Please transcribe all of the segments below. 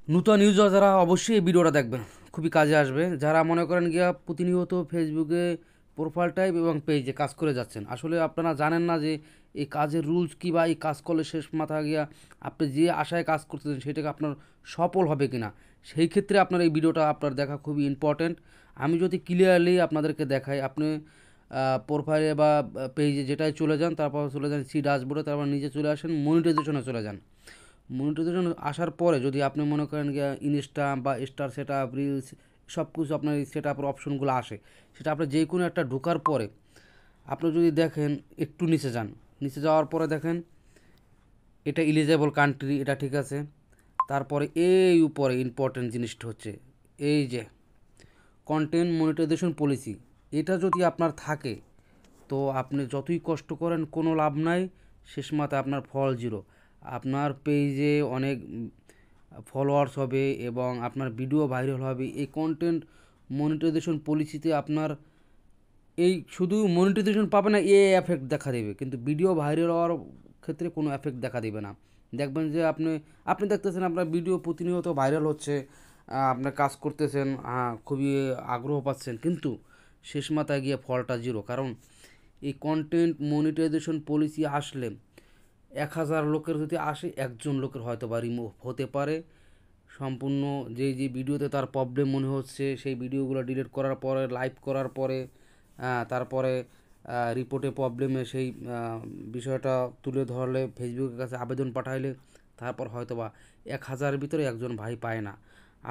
নূতন ইউজার যারা অবশ্যই এই ভিডিওটা দেখবেন, খুবই কাজে আসবে। যারা মনে করেন গিয়া প্রতিনিয়ত ফেসবুকে প্রোফাইল টাইপ এবং পেজে কাজ করে যাচ্ছেন, আসলে আপনারা জানেন না যে এই কাজের রুলস কী, বা এই কাজ করলে শেষ মাথা গিয়া আপনি যে আশায় কাজ করতেছেন সেটাকে আপনার সফল হবে কি না, সেই ক্ষেত্রে আপনার এই ভিডিওটা আপনার দেখা খুবই ইম্পর্ট্যান্ট। আমি যদি ক্লিয়ারলি আপনাদেরকে দেখাই, আপনি প্রোফাইলে বা পেজে যেটাই চলে যান, তারপর চলে যান সি ড্যাশবোর্ডে, তারপর নিচে চলে আসেন মনিটাইজেশনে চলে যান। মনিটাইজেশন আসার পরে যদি আপনি মনে করেন গিয়া ইনস্টা বা স্টার সেট আপ রিলস সব কিছু আপনার সেট আপের অপশনগুলো আসে, সেটা আপনি যে কোনো একটা ঢোকার পরে আপনি যদি দেখেন, একটু নিচে যান, নিচে যাওয়ার পরে দেখেন এটা ইলিজেবল কান্ট্রি, এটা ঠিক আছে। তারপরে এই উপরে ইম্পর্টেন্ট জিনিসটা হচ্ছে এই যে কন্টেন্ট মনিটাইজেশন পলিসি, এটা যদি আপনার থাকে তো আপনি যতই কষ্ট করেন কোনো লাভ নাই, শেষ মাথায় আপনার ফল জিরো। আপনার পেজে অনেক ফলোয়ার্স হবে এবং আপনার ভিডিও ভাইরাল হবে। এই কন্টেন্ট মনিটাইজেশন পলিসিতে আপনার এই শুধু মনিটাইজেশন পাবে না, এ এফেক্ট দেখা দেবে, কিন্তু ভিডিও ভাইরাল হওয়ার ক্ষেত্রে কোনো এফেক্ট দেখা দেবে না। দেখবেন যে আপনি আপনি দেখতেছেন আপনার ভিডিও প্রতিনিয়ত ভাইরাল হচ্ছে, আপনার কাজ করতেছেন, খুবই আগ্রহ পাচ্ছেন, কিন্তু শেষ মাথায় গিয়ে ফলটা জিরো। কারণ এই কন্টেন্ট মনিটাইজেশন পলিসি আসলে 1000 লোকের যদি আসে, একজন লোকের হয়তো বা রিমুভ হতে পারে। সম্পূর্ণ যেই যে ভিডিওতে তার প্রবলেম মনে হচ্ছে, সেই ভিডিওগুলো ডিলিট করার পরে, লাইভ করার পরে, তারপরে রিপোর্টে প্রবলেমে সেই বিষয়টা তুলে ধরলে, ফেসবুকের কাছে আবেদন পাঠাইলে, তারপর হয়তো বা 1000-এর ভিতরে একজন ভাই পায় না।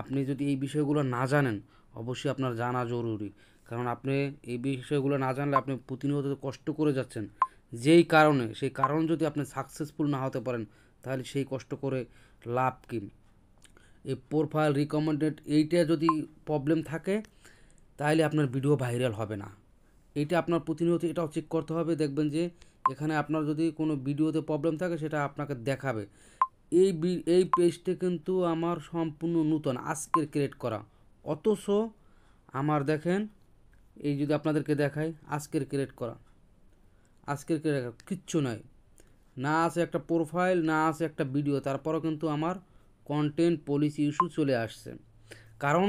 আপনি যদি এই বিষয়গুলো না জানেন, অবশ্যই আপনার জানা জরুরি। কারণ আপনি এই বিষয়গুলো না জানলে আপনি প্রতিনিয়ত কষ্ট করে যাচ্ছেন, যেই কারণে সেই কারণ যদি আপনি সাকসেসফুল না হতে পারেন, তাহলে সেই কষ্ট করে লাভ কী? এই প্রোফাইল রিকমেন্ডেড এইটা যদি প্রবলেম থাকে, তাহলে আপনার ভিডিও ভাইরাল হবে না। এইটা আপনার প্রতিনিয়ত এটাও চেক করতে হবে। দেখবেন যে এখানে আপনার যদি কোনো ভিডিওতে প্রবলেম থাকে, সেটা আপনাকে দেখাবে। এই পেজটা কিন্তু আমার সম্পূর্ণ নূতন, আজকের ক্রিয়েট করা। অথচ আমার দেখেন, এই যদি আপনাদেরকে দেখাই, আজকের ক্রিয়েট করা, আজকের ক্রিয়েট করা কিচ্ছু নাই, না আছে একটা প্রোফাইল, না আছে একটা ভিডিও, তারপরও কিন্তু আমার কন্টেন্ট পলিসি ইস্যু চলে আসছে। কারণ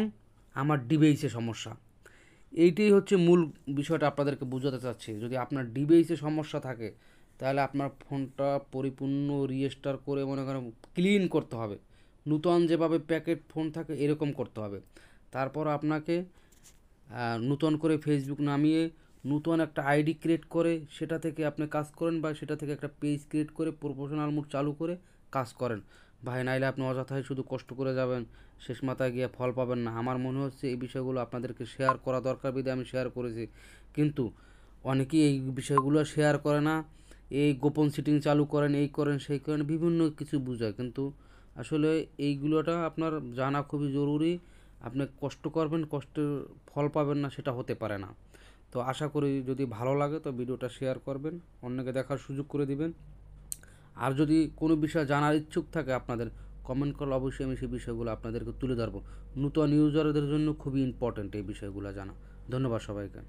আমার ডিভাইসে সমস্যা। এইটাই হচ্ছে মূল বিষয়টা আপনাদেরকে বোঝাতে চাচ্ছি। যদি আপনার ডিভাইসে সমস্যা থাকে, তাহলে আপনার ফোনটা পরিপূর্ণ রিস্টার্ট করে মনে করেন ক্লিন করতে হবে। নূতন যেভাবে প্যাকেট ফোন থাকে এরকম করতে হবে। তারপর আপনাকে নূতন করে ফেসবুক নামিয়ে নূতন একটা আইডি ক্রিয়েট করে সেটা থেকে আপনি কাজ করেন, বা সেটা থেকে একটা পেজ ক্রিয়েট করে প্রফেশনাল মোড চালু করে কাজ করেন ভাই। নাইলে আপনি অযথাই শুধু কষ্ট করে যাবেন, শেষ মাথায় গিয়ে ফল পাবেন না। আমার মনে হচ্ছে এই বিষয়গুলো আপনাদেরকে শেয়ার করা দরকার, বিধে আমি শেয়ার করেছি। কিন্তু অনেকেই এই বিষয়গুলো শেয়ার করে না, এই গোপন সিটিং চালু করেন, এই করেন সেই করেন, বিভিন্ন কিছু বোঝায়, কিন্তু আসলে এইগুলোটা আপনার জানা খুবই জরুরি। আপনি কষ্ট করবেন, কষ্টের ফল পাবেন না, সেটা হতে পারে না। তো আশা করি যদি ভালো লাগে তো ভিডিওটা শেয়ার করবেন, অন্যকে দেখার সুযোগ করে দিবেন। আর যদি কোনো বিষয় জানার ইচ্ছুক থাকে আপনাদের, কমেন্ট করলে অবশ্যই আমি সেই বিষয়গুলো আপনাদেরকে তুলে ধরবো। নূতন ইউজারদের জন্য খুবই ইম্পর্ট্যান্ট এই বিষয়গুলো জানা। ধন্যবাদ সবাইকে।